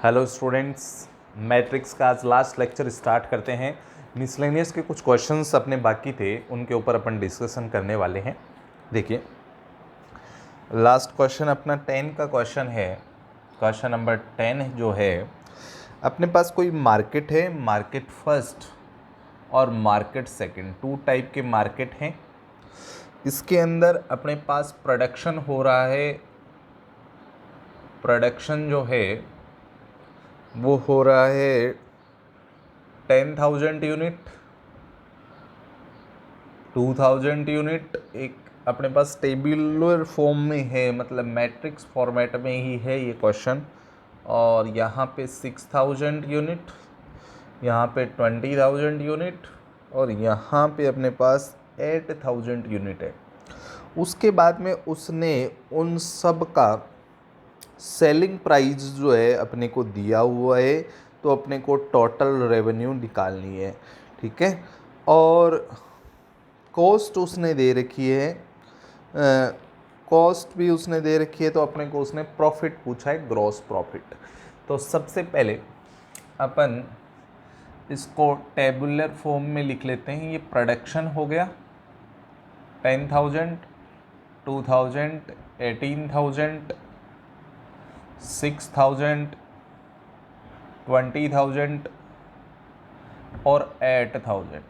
Hello students, matrix का आज last lecture start करते हैं। मिसलेनियस के कुछ क्वेश्चंस अपने बाकी थे, उनके ऊपर अपन डिस्कशन करने वाले हैं। देखिए, लास्ट क्वेश्चन अपना 10 का क्वेश्चन है। क्वेश्चन नंबर 10 जो है, अपने पास कोई मार्केट है, मार्केट फर्स्ट और मार्केट सेकंड, टू टाइप के मार्केट हैं। इसके अंदर अपने पास प्रोडक्शन हो रहा है। प्रोडक्शन जो है वो हो रहा है 10,000 यूनिट, 2,000 यूनिट। एक अपने पास टेबुलर फॉर्म में है, मतलब मैट्रिक्स फॉर्मेट में ही है ये क्वेश्चन। और यहाँ पे 6,000 यूनिट, यहाँ पे 20,000 यूनिट और यहाँ पे अपने पास 8,000 यूनिट है। उसके बाद में उसने उन सब का सेलिंग प्राइस जो है अपने को दिया हुआ है, तो अपने को टोटल रेवेन्यू निकालनी है। ठीक है, और कॉस्ट उसने दे रखी है, कॉस्ट भी उसने दे रखी है, तो अपने को उसने प्रॉफिट पूछा है, ग्रॉस प्रॉफिट। तो सबसे पहले अपन इसको टेबुलर फॉर्म में लिख लेते हैं। ये प्रोडक्शन हो गया 10,000, 2,000, 18,000, 6,000, 20,000 और 8,000।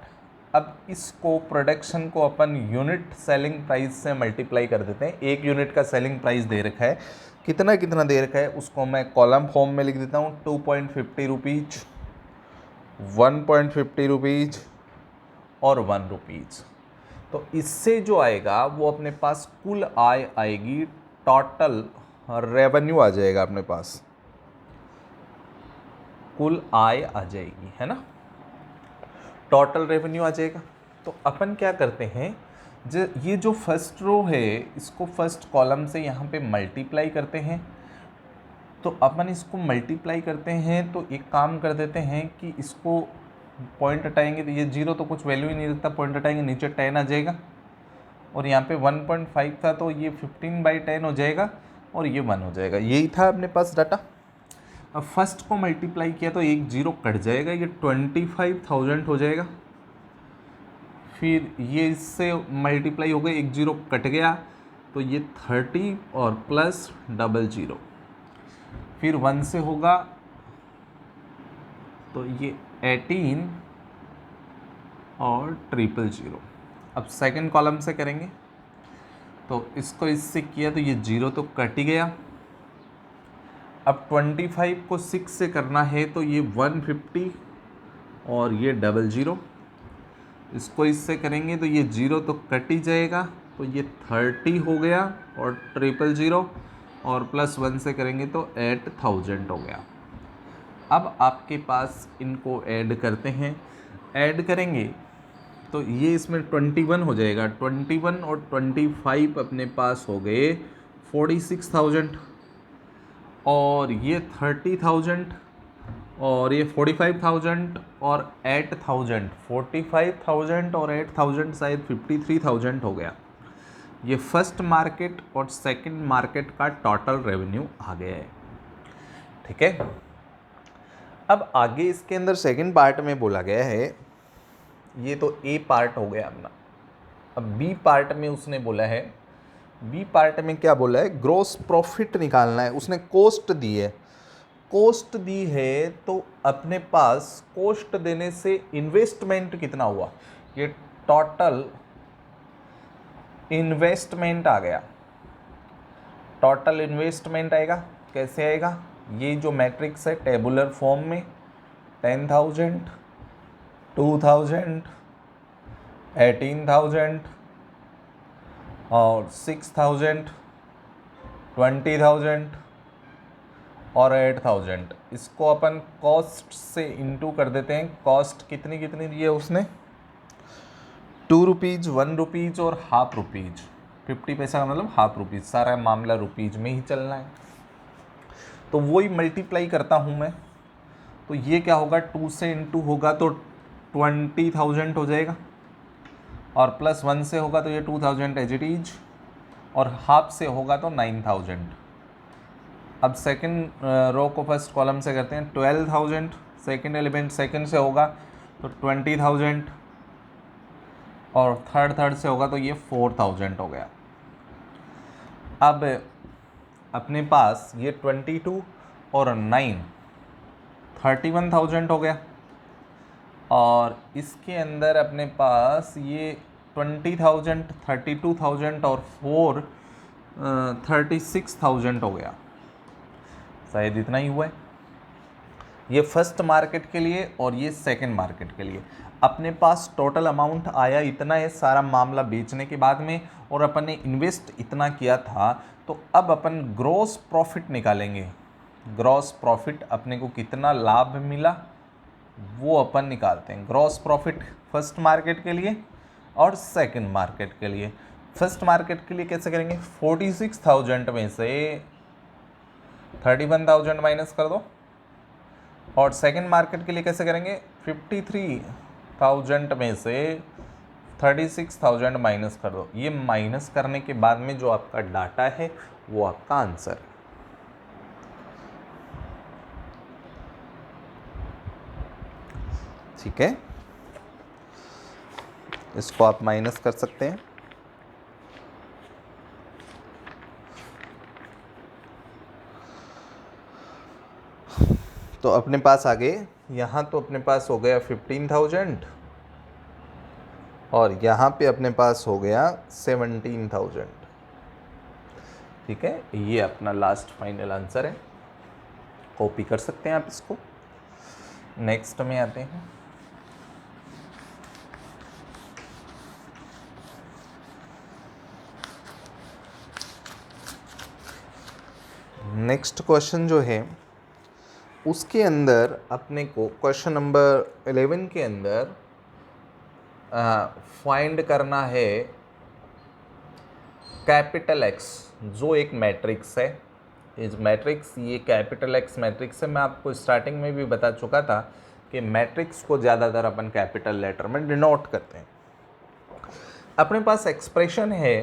अब इसको प्रोडक्शन को अपन यूनिट सेलिंग प्राइस से मल्टीप्लाई कर देते हैं। एक यूनिट का सेलिंग प्राइस दे रखा है, कितना कितना दे रखा है उसको मैं कॉलम फॉर्म में लिख देता हूँ। 2.50 रुपीज़, 1.50 रुपीज़ और 1 रुपीज़। तो इससे जो आएगा वो अपने पास कुल आय आएगी, टोटल रेवेन्यू आ जाएगा अपने पास, कुल आय आ जाएगी, है ना, टोटल रेवेन्यू आ जाएगा। तो अपन क्या करते हैं, ये जो फर्स्ट रो है इसको फर्स्ट कॉलम से यहाँ पे मल्टीप्लाई करते हैं। तो अपन इसको मल्टीप्लाई करते हैं तो एक काम कर देते हैं कि इसको पॉइंट हटाएंगे तो ये जीरो तो कुछ वैल्यू ही नहीं रखता, पॉइंट हटाएंगे नीचे 10 आ जाएगा और यहाँ पे 1.5 था तो ये 15/10 हो जाएगा और ये 1 हो जाएगा। यही था अपने पास डाटा। अब फर्स्ट को मल्टीप्लाई किया तो एक जीरो कट जाएगा, ये 25,000 हो जाएगा। फिर ये इससे मल्टीप्लाई हो गए, एक जीरो कट गया तो ये 30 और प्लस 00। फिर 1 से होगा तो ये 18 और 000। अब सेकंड कॉलम से करेंगे तो इसको इससे किया तो ये जीरो तो कट ही गया। अब 25 को 6 से करना है तो ये 150 और ये 00। इसको इससे करेंगे तो ये जीरो तो कट ही जाएगा, तो ये 30 हो गया और 000 और प्लस 1 से करेंगे तो 8,000 हो गया। अब आपके पास इनको ऐड करते हैं, ऐड करेंगे तो ये इसमें 21 हो जाएगा। 21 और 25 अपने पास हो गए 46,000 और ये 30,000 और ये 45,000 और 8,000, 45,000 और 8,000 शायद 53,000 हो गया। ये फर्स्ट मार्केट और सेकंड मार्केट का टोटल रेवेन्यू आ गया है। ठीक है, अब आगे इसके अंदर सेकंड पार्ट में बोला गया है, ये तो ए पार्ट हो गया अपना। अब बी पार्ट में उसने बोला है, बी पार्ट में क्या बोला है, ग्रॉस प्रॉफिट निकालना है। उसने कॉस्ट दी है, कॉस्ट दी है तो अपने पास कॉस्ट देने से इन्वेस्टमेंट कितना हुआ, ये टोटल इन्वेस्टमेंट आ गया। टोटल इन्वेस्टमेंट आएगा, कैसे आएगा, ये जो मैट्रिक्स है टेबुलर फॉर्म में 10,000, 2,000, 18,000 और 6,000, 20,000 और 8,000। इसको अपन कॉस्ट से इनटू कर देते हैं। कॉस्ट कितनी कितनी दी है उसने, 2 रुपीज़, 1 रुपीज़ और हाफ रुपीज़। 50 पैसा का मतलब हाफ रुपीज़, सारा मामला रुपीज़ में ही चलना है। तो वही मल्टीप्लाई करता हूँ मैं, तो ये क्या होगा, 2 से इनटू होगा तो 20,000 हो जाएगा और प्लस 1 से होगा तो ये 2,000 एज इट इज और हाफ से होगा तो 9,000। अब सेकंड रो को फर्स्ट कॉलम से करते हैं। 12,000 सेकंड एलिमेंट सेकंड से होगा तो 20,000 और थर्ड से होगा तो ये 4,000 हो गया। अब अपने पास ये 22 और 9 31,000 हो गया, और इसके अंदर अपने पास ये 20,000 32,000 और 4 36,000 हो गया। शायद इतना ही हुआ है। ये फर्स्ट मार्केट के लिए और ये सेकंड मार्केट के लिए अपने पास टोटल अमाउंट आया इतना है सारा मामला बेचने के बाद में, और अपन ने इन्वेस्ट इतना किया था। तो अब अपन ग्रॉस प्रॉफिट निकालेंगे। ग्रॉस प्रॉफिट अपने को कितना लाभ मिला वो अपन निकालते हैं। ग्रॉस प्रॉफिट फर्स्ट मार्केट के लिए और सेकंड मार्केट के लिए। फर्स्ट मार्केट के लिए कैसे करेंगे, 46,000 में से 31,000 माइनस कर दो, और सेकंड मार्केट के लिए कैसे करेंगे, 53,000 में से 36,000 माइनस कर दो। ये माइनस करने के बाद में जो आपका डाटा है वो आपका आंसर है। ठीक है, इसको आप माइनस कर सकते हैं। तो अपने पास आगे यहाँ तो अपने पास हो गया 15,000 और यहाँ पे अपने पास हो गया 17,000। ठीक है, ये अपना लास्ट फाइनल आंसर है। कॉपी कर सकते हैं आप इसको। नेक्स्ट में आते हैं। नेक्स्ट क्वेश्चन जो है उसके अंदर अपने को क्वेश्चन नंबर 11 के अंदर फाइंड करना है कैपिटल एक्स, जो एक मैट्रिक्स है। इस मैट्रिक्स, ये कैपिटल एक्स मैट्रिक्स है। मैं आपको स्टार्टिंग में भी बता चुका था कि मैट्रिक्स को ज़्यादातर अपन कैपिटल लेटर में डिनोट करते हैं। अपने पास एक्सप्रेशन है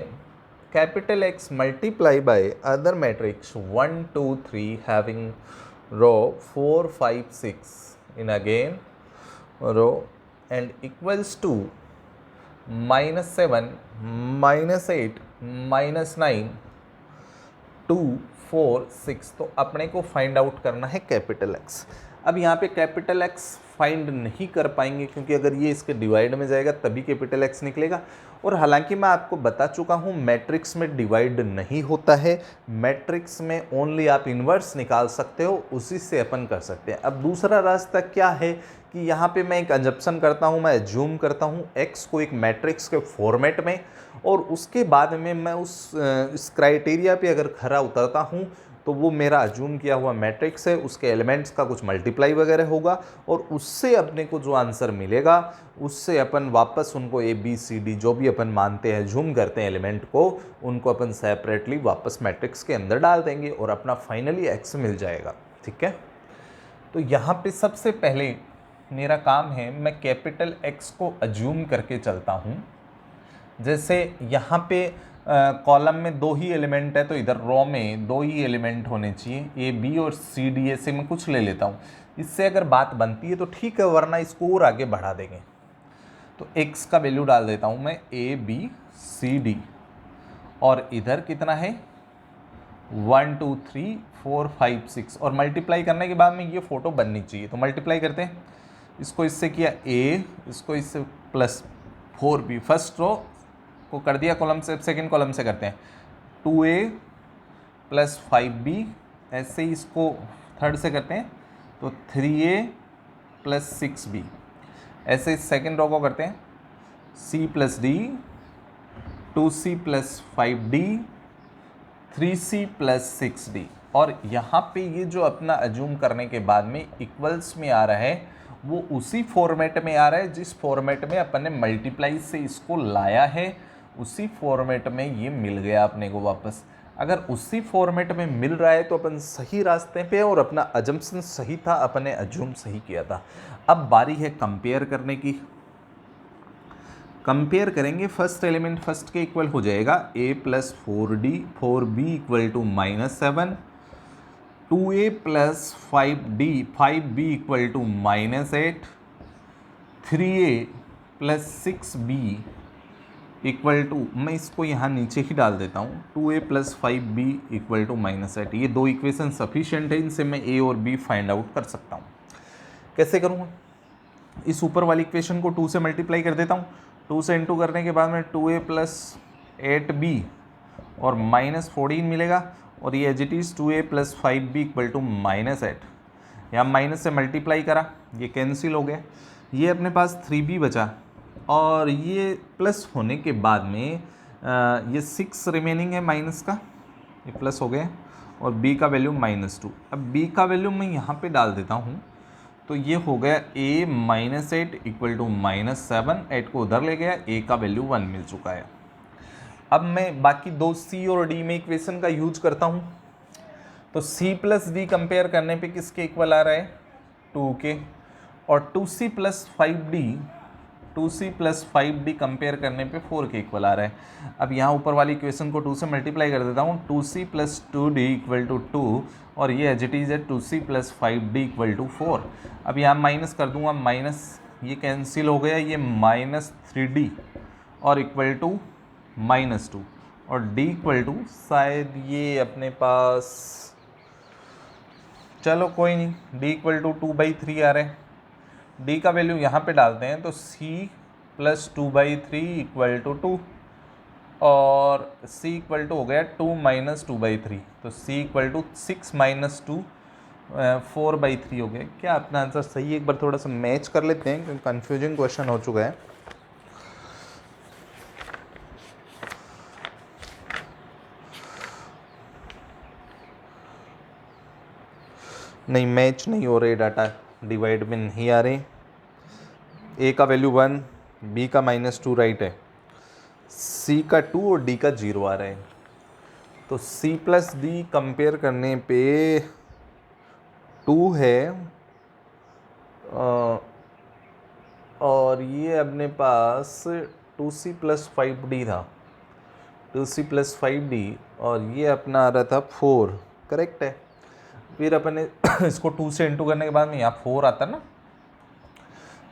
capital x multiply by other matrix 1 2 3 having row 4 5 6 in again row and equals to -7 -8 -9 2 4 6। तो अपने को फाइंड आउट करना है कैपिटल एक्स। अब यहाँ पे कैपिटल एक्स फाइंड नहीं कर पाएंगे क्योंकि अगर ये इसके डिवाइड में जाएगा तभी कैपिटल एक्स निकलेगा। और हालांकि मैं आपको बता चुका हूँ मैट्रिक्स में डिवाइड नहीं होता है। मैट्रिक्स में ओनली आप इन्वर्स निकाल सकते हो, उसी से अपन कर सकते हैं। अब दूसरा रास्ता क्या है कि यहाँ पे मैं एक अजम्पशन करता हूँ, मैं एज्यूम करता हूँ एक्स को एक मैट्रिक्स के फॉर्मेट में, और उसके बाद में मैं इस क्राइटेरिया पे अगर खरा उतरता हूँ तो वो मेरा अज्यूम किया हुआ मैट्रिक्स है, उसके एलिमेंट्स का कुछ मल्टीप्लाई वगैरह होगा और उससे अपने को जो आंसर मिलेगा उससे अपन वापस उनको ए बी सी डी जो भी अपन मानते हैं अज्यूम करते हैं एलिमेंट को, उनको अपन सेपरेटली वापस मैट्रिक्स के अंदर डाल देंगे और अपना फाइनली एक्स मिल जाएगा। ठीक है, तो यहाँ पे सबसे पहले मेरा काम है मैं कैपिटल एक्स को अज्यूम करके चलता हूँ। जैसे यहाँ पे कॉलम में 2 ही एलिमेंट है तो इधर रो में 2 ही एलिमेंट होने चाहिए, ए बी और सी डी। ऐसे मैं कुछ ले लेता हूँ, इससे अगर बात बनती है तो ठीक है, वरना इसको और आगे बढ़ा देंगे। तो एक्स का वैल्यू डाल देता हूँ मैं ए बी सी डी, और इधर कितना है 1 2 3 4 5 6, और मल्टीप्लाई करने के बाद में ये फ़ोटो बननी चाहिए। तो मल्टीप्लाई करते हैं, इसको इससे किया ए, इसको इससे प्लस 4b, फर्स्ट रो को कर दिया कॉलम से, सेकंड कॉलम से करते हैं 2a प्लस 5b, ऐसे ही इसको थर्ड से करते हैं तो 3a प्लस 6b, ऐसे सेकंड रो को करते हैं c plus d, 2c plus 5d, 3c plus 6d। और यहाँ पे ये जो अपना अज्यूम करने के बाद में इक्वल्स में आ रहा है वो उसी फॉर्मेट में आ रहा है जिस फॉर्मेट में अपन ने मल्टीप्लाई से इसको लाया है, उसी फॉर्मेट में ये मिल गया अपने को वापस। अगर उसी फॉर्मेट में मिल रहा है तो अपन सही रास्ते पे, और अपना अजम्पशन सही था, अपन ने अज्यूम सही किया था। अब बारी है कंपेयर करने की। कंपेयर करेंगे, फर्स्ट एलिमेंट फर्स्ट के इक्वल हो जाएगा a plus 4d 4b equal to -7, 2a plus 5b equal to -8, 3a plus 6b equal to, मैं इसको यहाँ नीचे ही डाल देता हूँ, 2a plus 5b equal to -8। ये दो इक्वेशन सफिशिएंट है, इनसे मैं a और b फाइंड आउट कर सकता हूँ। कैसे करूँगा? इस ऊपर वाली इक्वेशन को 2 से मल्टीप्लाई कर देता हूँ, 2 से इंटू करने के बाद में 2a प्लस 8b और -14 मिलेगा, और ये as it is 2a plus 5b equal to -8। यहाँ माइनस से मल्टीप्लाई करा, ये कैंसिल हो गया, ये अपने पास 3b बचा, और ये प्लस होने के बाद में ये 6 रिमेनिंग है माइनस का, ये प्लस हो गया, और b का वैल्यू -2। अब b का वैल्यू मैं यहाँ पे डाल देता हूँ, तो ये हो गया a -8 इक्वल टू -7, 8 को उधर ले गया, a का वैल्यू 1 मिल चुका है। अब मैं बाकी दो c और d में इक्वेशन का यूज करता हूँ, तो c प्लस d कंपेयर करने पे किसके इक्वल आ रहा है? 2 के, और 2c प्लस 5d कंपेयर करने पे 4 के इक्वल आ रहा है। अब यहाँ ऊपर वाली इक्वेशन को 2 से मल्टीप्लाई कर देता हूँ, 2c plus 2d equal to 2, और ये एज इट इज़ है 2c plus 5d equal to 4। अब यहाँ माइनस कर दूंगा, माइनस ये कैंसिल हो गया, ये -3d और इक्वल टू -2, और d इक्वल टू शायद ये अपने पास, चलो कोई नहीं, d इक्वल टू 2/3 आ रहा है। d का वैल्यू यहाँ पे डालते हैं, तो c प्लस 2/3 इक्वल टू 2, और c इक्वल टू हो गया 2 माइनस 2/3, तो c इक्वल टू 6 माइनस 2 4/3 हो गया। क्या अपना आंसर सही है? एक बार थोड़ा सा मैच कर लेते हैं, क्योंकि कन्फ्यूजिंग क्वेश्चन हो चुका है। नहीं, मैच नहीं हो रहे, डाटा डिवाइड में नहीं आ रहे। a का वैल्यू 1, b का -2 राइट है, c का 2 और d का 0 आ रहा है। तो c प्लस d कंपेयर करने पे 2 है, और ये अपने पास 2c प्लस 5d था, 2c प्लस 5d, और ये अपना आ रहा था 4, करेक्ट है। फिर अपन ने इसको 2 से इंटू करने के बाद में यहाँ 4 आता ना,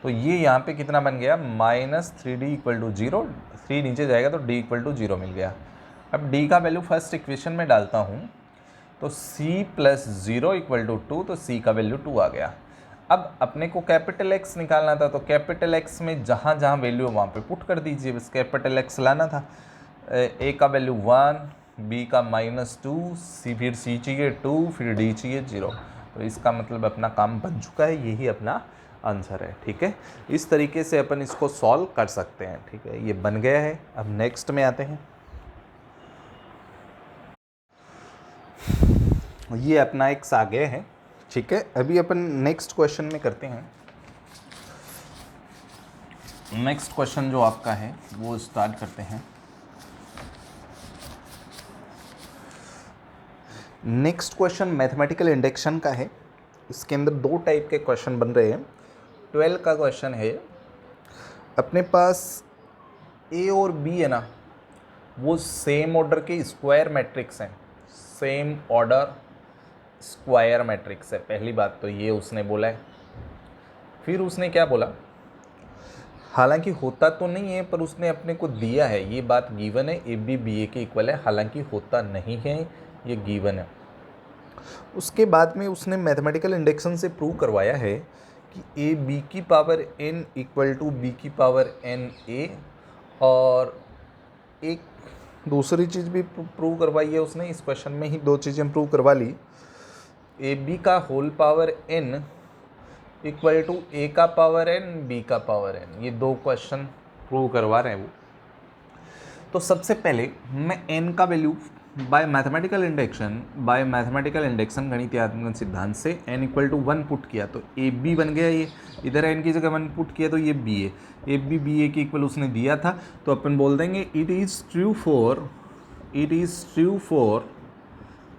तो ये यहाँ पे कितना बन गया? -3d इक्वल टू 0, 3 नीचे जाएगा तो d इक्वल टू 0 मिल गया। अब d का वैल्यू फर्स्ट इक्वेशन में डालता हूँ, तो c प्लस 0 इक्वल टू 2, तो c का वैल्यू 2 आ गया। अब अपने को कैपिटल X निकालना था, तो कैपिटल X में जहाँ जहाँ वैल्यू वहाँ पे पुट कर दीजिए, बस कैपिटल X लाना था। a का वैल्यू 1, b का -2, फिर c चाहिए 2, फिर d चाहिए 0, तो इसका मतलब अपना काम बन चुका है, यही अपना आंसर है। ठीक है, इस तरीके से अपन इसको सॉल्व कर सकते हैं। ठीक है, ये बन गया है। अब नेक्स्ट में आते हैं, ये अपना x आ गया है। ठीक है, अभी अपन नेक्स्ट क्वेश्चन में करते हैं। नेक्स्ट क्वेश्चन जो आपका है वो स्टार्ट करते हैं। नेक्स्ट क्वेश्चन मैथमेटिकल इंडेक्शन का है। इसके अंदर दो टाइप के क्वेश्चन बन रहे हैं। 12 का क्वेश्चन है, अपने पास ए और बी है ना, वो सेम ऑर्डर के स्क्वायर मैट्रिक्स हैं, सेम ऑर्डर स्क्वायर मैट्रिक्स है। पहली बात तो ये उसने बोला है। फिर उसने क्या बोला, हालांकि होता तो नहीं है पर उसने अपने को दिया है, ये बात गिवन है, ए बी बी ए के इक्वल है, हालांकि होता नहीं है, ये गिवन है। उसके बाद में उसने मैथमेटिकल इंडेक्शन से प्रूव करवाया है कि ए बी की power n equal to b की पावर n a, और एक दूसरी चीज़ भी प्रूव करवाई है उसने। इस क्वेश्चन में ही दो चीज़ें प्रूव करवा ली। ए बी का whole power n equal to A का पावर n बी का पावर n, ये दो क्वेश्चन प्रूव करवा रहे हैं वो। तो सबसे पहले मैं n का वैल्यू बाय मैथमेटिकल इंडेक्शन गणितीयात्मक सिद्धांत से n इक्वल टू 1 पुट किया, तो ए बी बन गया। ये इधर n की जगह 1 पुट किया तो ये बी है, ए बी बी ए की इक्वल उसने दिया था, तो अपन बोल देंगे it is true for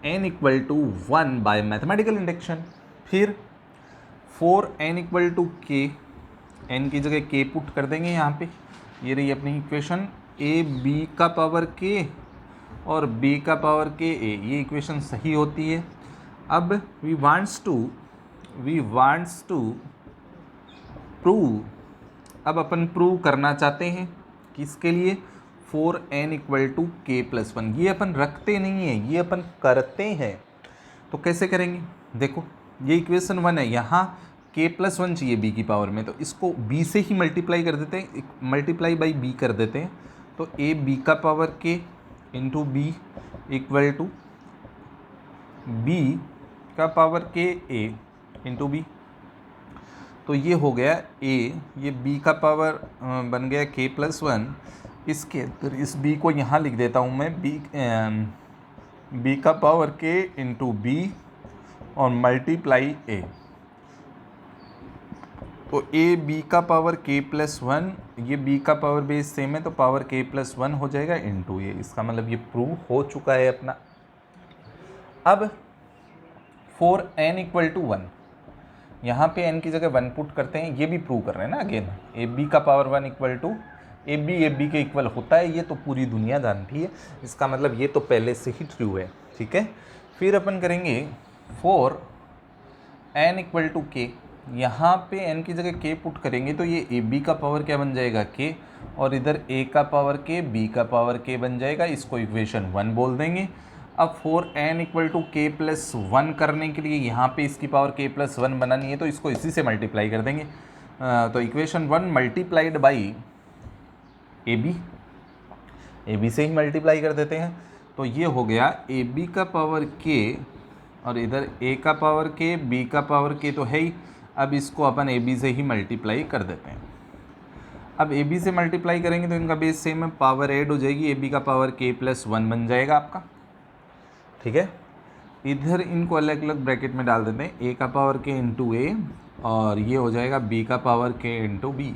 n equal to 1 by mathematical induction. फिर for n equal to k, n की जगह k पुट कर देंगे यहाँ पे। ये रही अपनी इक्वेशन, ए बी का पावर k और b का पावर k a, ये इक्वेशन सही होती है। अब वी वांट्स टू प्रूव, अब अपन प्रूव करना चाहते हैं किसके लिए, 4n equal to k plus 1। ये अपन रखते नहीं हैं, ये अपन करते हैं। तो कैसे करेंगे, देखो ये इक्वेशन 1 है, यहाँ k प्लस 1 चाहिए b की पावर में, तो इसको b से ही मल्टीप्लाई कर देते हैं, मल्टीप्लाई बाई b कर देते हैं। तो a b का power k into b equal to b का power k a into b। तो ये हो गया a, ये b का पावर बन गया k प्लस 1। इसके अंदर इस b को यहाँ लिख देता हूँ मैं, b का पावर k इंटू b और मल्टीप्लाई a। तो a b का पावर k प्लस 1, ये b का पावर बेस सेम है तो पावर k प्लस 1 हो जाएगा इंटू a। इसका मतलब ये प्रूव हो चुका है अपना। अब 4n इक्वल टू 1, यहाँ पे n की जगह 1 पुट करते हैं, ये भी प्रूव कर रहे हैं ना अगेन। ए बी का power 1 equal to a b के इक्वल होता है, ये तो पूरी दुनिया जानती है, इसका मतलब ये तो पहले से ही ट्रू है, ठीक है। फिर अपन करेंगे 4n इक्वल टू k, यहाँ पे n की जगह k पुट करेंगे तो ये ए बी का पावर क्या बन जाएगा k, और इधर a का पावर k b का पावर k बन जाएगा, इसको इक्वेशन 1 बोल देंगे। अब 4n equal to k plus 1 करने के लिए यहाँ पे इसकी पावर k प्लस 1 बनानी है, तो इसको इसी से मल्टीप्लाई कर देंगे। तो equation 1 multiplied by a b से ही मल्टीप्लाई कर देते हैं। तो ये हो गया ए बी का पावर k और इधर a का पावर k b का पावर k तो है ही। अब इसको अपन ए बी से ही मल्टीप्लाई कर देते हैं। अब ए बी से मल्टीप्लाई करेंगे तो इनका बेस सेम है, पावर ऐड हो जाएगी, ए बी का पावर k प्लस 1 बन जाएगा आपका, ठीक है। इधर इनको अलग अलग ब्रैकेट में डाल देते हैं, a का पावर k इंटू ए और ये हो जाएगा b का पावर k इंटू बी।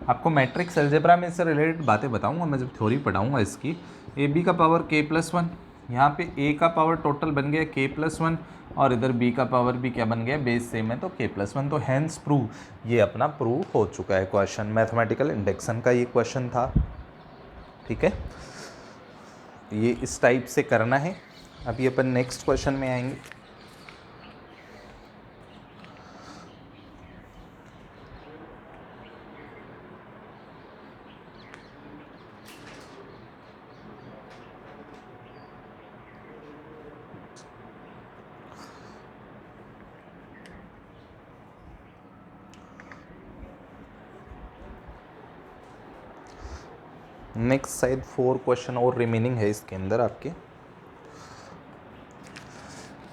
आपको मैट्रिक्स अलजेब्रा में इससे रिलेटेड बातें बताऊंगा मैं जब थ्योरी पढ़ाऊंगा इसकी। ए बी का पावर k प्लस 1, यहाँ पे a का पावर टोटल बन गया k प्लस 1 और इधर b का पावर भी क्या बन गया, बेस सेम है तो k प्लस 1। तो हैंस प्रूव, ये अपना प्रूव हो चुका है क्वेश्चन। मैथमेटिकल इंडेक्शन का ये क्वेश्चन था, ठीक है। ये इस टाइप से करना है। अभी अपन नेक्स्ट क्वेश्चन में आएंगे। नेक्स्ट शायद 4 क्वेश्चन और रिमेनिंग है इसके अंदर आपके,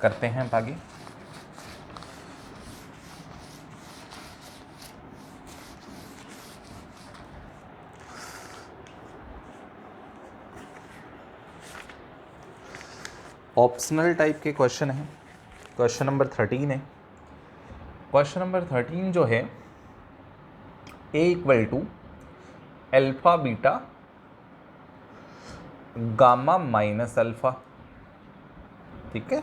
करते हैं आगे। ऑप्शनल टाइप के क्वेश्चन हैं। क्वेश्चन नंबर 13 है। क्वेश्चन नंबर 13 जो है, a equal to alpha beta gamma minus alpha, ठीक है।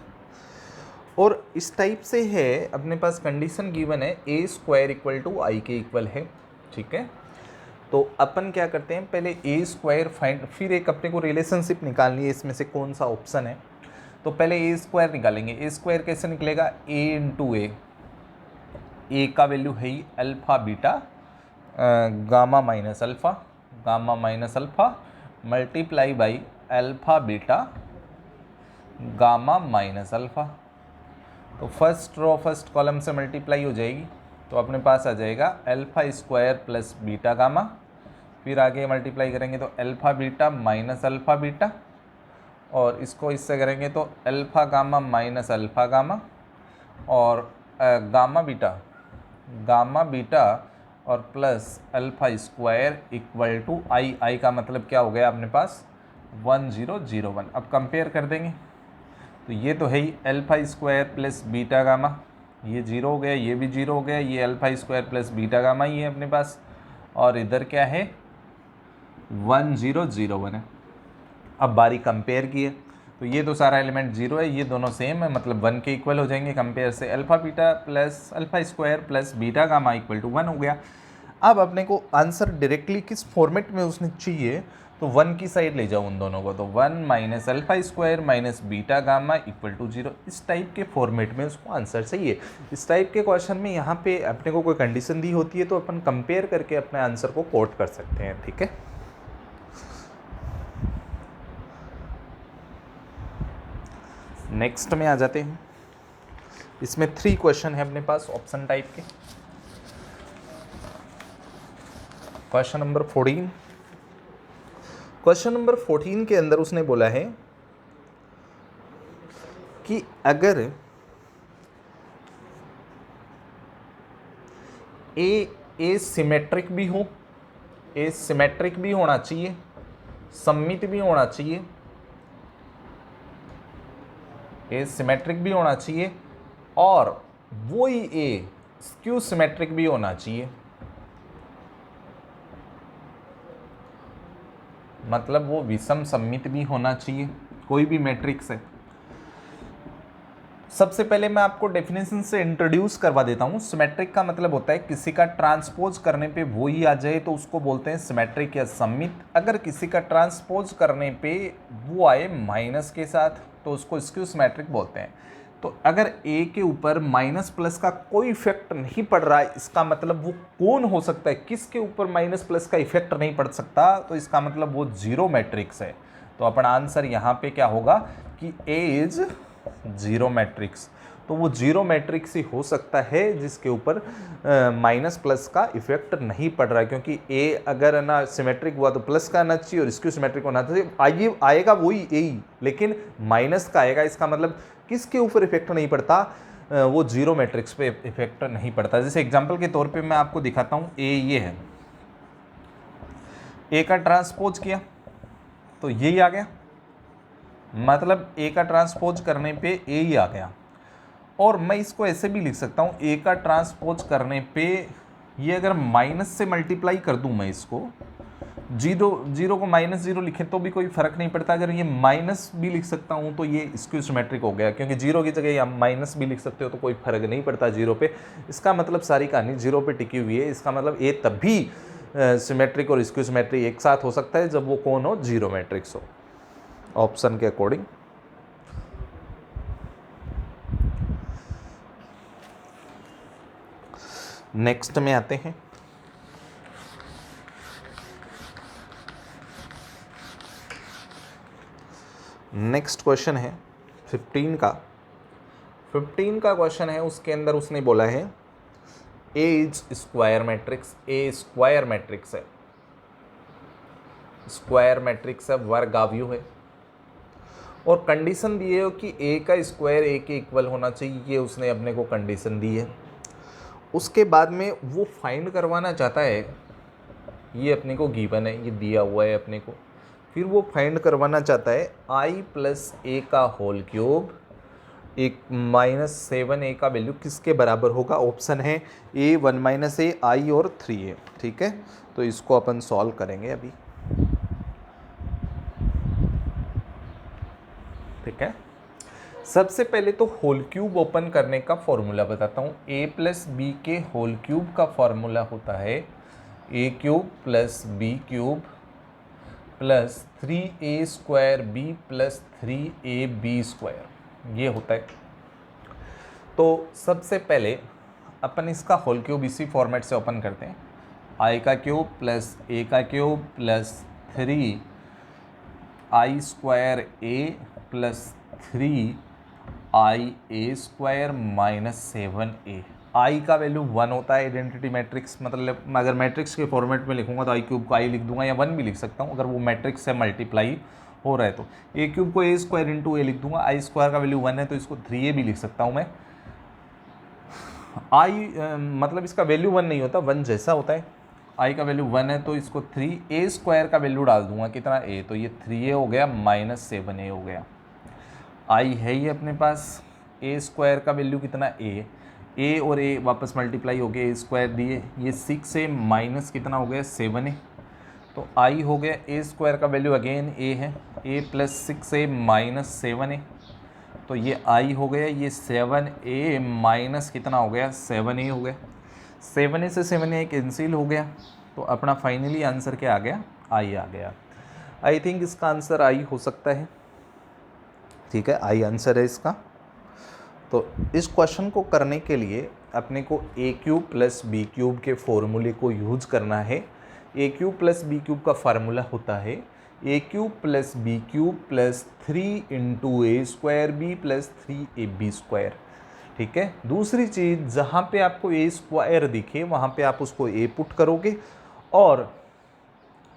और इस टाइप से है, अपने पास कंडीशन गिवन है a square equal to I के इक्वल है, ठीक है। तो अपन क्या करते हैं, पहले a स्क्वायर फाइंड, फिर एक अपने को रिलेशनशिप निकालनी है इसमें से कौन सा ऑप्शन है। तो पहले a स्क्वायर निकालेंगे। a स्क्वायर कैसे निकलेगा, a इंटू ए का वैल्यू है ही alpha beta gamma minus alpha multiply by alpha beta gamma minus alpha. तो फर्स्ट रो फर्स्ट कॉलम से मल्टीप्लाई हो जाएगी, तो अपने पास आ जाएगा alpha square plus beta gamma. फिर आगे मल्टीप्लाई करेंगे तो alpha beta minus alpha beta, और इसको इससे करेंगे तो alpha gamma minus alpha gamma, और गामा बीटा और plus alpha square equal to I का मतलब क्या हो गया अपने पास 1001। अब कंपेयर कर देंगे तो ये तो है ही alpha square plus beta gamma, ये जीरो हो गया, ये भी जीरो हो गया, ये alpha square plus beta gamma ही है अपने पास, और इधर क्या है 1001 है। अब बारी कंपेयर की है तो ये तो सारा एलिमेंट जीरो है, ये दोनों सेम है मतलब 1 के इक्वल हो जाएंगे। कंपेयर से alpha beta plus alpha square plus beta gamma equal to 1 हो गया। अब अपने को आंसर डायरेक्टली किस फॉर्मेट में उसने चाहिए, तो 1 की साइड ले जाओ उन दोनों को, तो 1 minus alpha square minus beta gamma equal to 0। इस टाइप के फॉर्मेट में उसको आंसर चाहिए। इस टाइप के क्वेश्चन में यहाँ पे अपने को कोई कंडीशन दी होती है तो अपन कंपेयर करके अपने आंसर को कोट कर सकते हैं, ठीक है। नेक्स्ट में आ जाते हैं। इसमें 3 क्वेश्चन है अपने पास ऑप्शन टाइप के। Question number 14। क्वेश्चन नंबर 14 के अंदर उसने बोला है कि अगर ए सिमेट्रिक भी हो, ए सिमेट्रिक भी होना चाहिए, सममित भी होना चाहिए, ए सिमेट्रिक भी होना चाहिए और वही ए स्क्यू सिमेट्रिक भी होना चाहिए, मतलब वो विषम सममित भी होना चाहिए, कोई भी मैट्रिक्स है। सबसे पहले मैं आपको डेफिनेशन से इंट्रोड्यूस करवा देता हूँ। सिमेट्रिक का मतलब होता है किसी का ट्रांसपोज करने पे वो ही आ जाए तो उसको बोलते हैं सिमेट्रिक या सममित। अगर किसी का ट्रांसपोज करने पे वो आए माइनस के साथ तो उसको स्क्यू सिमेट्रिक बोलते हैं। तो अगर ए के ऊपर माइनस प्लस का कोई इफेक्ट नहीं पड़ रहा है, इसका मतलब वो कौन हो सकता है, किसके ऊपर माइनस प्लस का इफेक्ट नहीं पड़ सकता, तो इसका मतलब वो जीरो मैट्रिक्स है। तो अपना आंसर यहाँ पे क्या होगा कि ए इज जीरो मैट्रिक्स। तो वो जीरो मैट्रिक्स ही हो सकता है जिसके ऊपर माइनस प्लस का इफेक्ट नहीं पड़ रहा है, क्योंकि ए अगर ना सिमेट्रिक हुआ तो प्लस का आना चाहिए और स्क्यू सिमेट्रिक होना चाहिए। आएगा वही ए ही, लेकिन माइनस का आएगा। इसका मतलब किसके ऊपर इफेक्ट नहीं पड़ता, वो जीरो मैट्रिक्स पे इफेक्ट नहीं पड़ता। जैसे एग्जांपल के तौर पे मैं आपको दिखाता हूँ। ए ये है, ए का ट्रांसपोज किया तो यही आ गया, मतलब ए का ट्रांसपोज करने पे ए ही आ गया। और मैं इसको ऐसे भी लिख सकता हूँ, ए का ट्रांसपोज करने पे ये अगर माइनस से मल्टीप्लाई कर दूँ मैं इसको, जीरो को माइनस जीरो लिखे तो भी कोई फर्क नहीं पड़ता। अगर ये माइनस भी लिख सकता हूँ तो ये स्क्यू सिमेट्रिक हो गया, क्योंकि जीरो की जगह आप माइनस भी लिख सकते हो तो कोई फर्क नहीं पड़ता जीरो पे। इसका मतलब सारी कहानी जीरो पे टिकी हुई है। इसका मतलब ए तब भी सिमेट्रिक और स्क्यू सिमेट्रिक एक साथ हो सकता है जब वो कौन हो, जीरो मैट्रिक्स हो, ऑप्शन के अकॉर्डिंग। नेक्स्ट में आते हैं। नेक्स्ट क्वेश्चन है 15 का। 15 का क्वेश्चन है, उसके अंदर उसने बोला है A is square matrix. A square matrix है, स्क्वायर मैट्रिक्स है, वर्गाव्यू है, और कंडीशन दी है कि ए का स्क्वायर ए के इक्वल होना चाहिए। ये उसने अपने को कंडीशन दी है। उसके बाद में वो फाइंड करवाना चाहता है, ये अपने को गिवन है, ये दिया हुआ है अपने को। फिर वो फाइंड करवाना चाहता है आई प्लस ए का होल क्यूब एक माइनस 7a का वैल्यू किसके बराबर होगा। ऑप्शन है ए 1 माइनस ए, आई और 3a, ठीक है। तो इसको अपन सॉल्व करेंगे अभी, ठीक है। सबसे पहले तो होल क्यूब ओपन करने का फॉर्मूला बताता हूँ। ए प्लस बी के होल क्यूब का फॉर्मूला होता है A cube plus B cube plus 3a square B plus 3ab square, ये होता है। तो सबसे पहले अपन इसका होल क्यूब इसी फॉर्मेट से ओपन करते हैं। आई का क्यूब प्लस ए का cube plus 3i square A plus 3ia square minus 7a। I का वैल्यू 1 होता है आइडेंटिटी मैट्रिक्स, मतलब अगर मैट्रिक्स के फॉर्मेट में लिखूंगा तो आई क्यूब को आई लिख दूंगा या 1 भी लिख सकता हूँ। अगर वो मैट्रिक्स से मल्टीप्लाई हो रहा है तो ए क्यूब को ए स्क्वायर इंटू ए लिख दूंगा। आई स्क्वायर का वैल्यू 1 है तो इसको 3a भी लिख सकता हूँ मैं। आई मतलब इसका वैल्यू 1 नहीं होता, 1 जैसा होता है। आई का वैल्यू 1 है तो इसको 3a स्क्वायर का वैल्यू डाल दूंगा, कितना a, तो ये 3a हो गया माइनस 7a हो गया। आई है ये अपने पास, a स्क्वायर का वैल्यू कितना a और a वापस मल्टीप्लाई हो गया, a स्क्वायर दिए, ये 6a माइनस कितना हो गया 7a, तो आई हो गया a स्क्वायर का वैल्यू अगेन a है, a plus 6a minus 7a, तो ये आई हो गया, ये 7a माइनस कितना हो गया 7a हो गया। 7a से 7a कैंसिल हो गया, तो अपना फाइनली आंसर क्या आ गया, आई आ गया। आई थिंक इसका आंसर आई हो सकता है। ठीक है, आई आंसर है इसका। तो इस क्वेश्चन को करने के लिए अपने को A cube plus B cube के फॉर्मूले को यूज करना है। A cube plus B cube का फार्मूला होता है A cube plus B cube plus 3 into A square B plus 3ab square. ठीक है, दूसरी चीज़, जहाँ पे आपको ए स्क्वायर दिखे वहाँ पे आप उसको ए पुट करोगे, और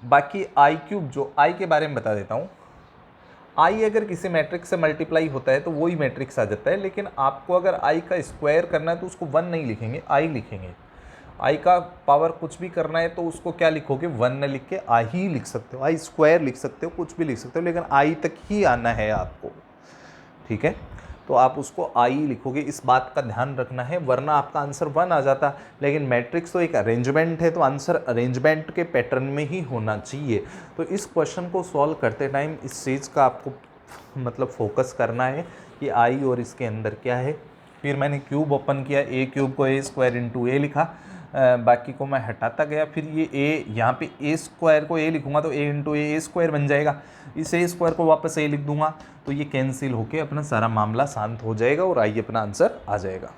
बाकी आई क्यूब, जो आई के बारे में बता देता हूँ, आई अगर किसी मैट्रिक्स से मल्टीप्लाई होता है तो वही मैट्रिक्स आ जाता है, लेकिन आपको अगर आई का स्क्वायर करना है तो उसको 1 नहीं लिखेंगे, आई लिखेंगे। आई का पावर कुछ भी करना है तो उसको क्या लिखोगे, 1 न लिख के आई ही लिख सकते हो, आई स्क्वायर लिख सकते हो, कुछ भी लिख सकते हो, लेकिन आई तक ही आना है आपको। ठीक है, तो आप उसको आई लिखोगे, इस बात का ध्यान रखना है, वरना आपका आंसर 1 आ जाता। लेकिन मैट्रिक्स तो एक अरेंजमेंट है, तो आंसर अरेंजमेंट के पैटर्न में ही होना चाहिए। तो इस क्वेश्चन को सॉल्व करते टाइम इस चीज़ का आपको मतलब फोकस करना है कि आई और इसके अंदर क्या है। फिर मैंने क्यूब ओपन किया, ए क्यूब को ए स्क्वायर इंटू ए लिखा, बाकी को मैं हटाता गया। फिर ये ए, यहाँ पे ए स्क्वायर को ए लिखूंगा तो ए इंटू ए स्क्वायर बन जाएगा, इस ए स्क्वायर को वापस ए लिख दूंगा तो ये कैंसिल होके अपना सारा मामला शांत हो जाएगा और आई अपना आंसर आ जाएगा।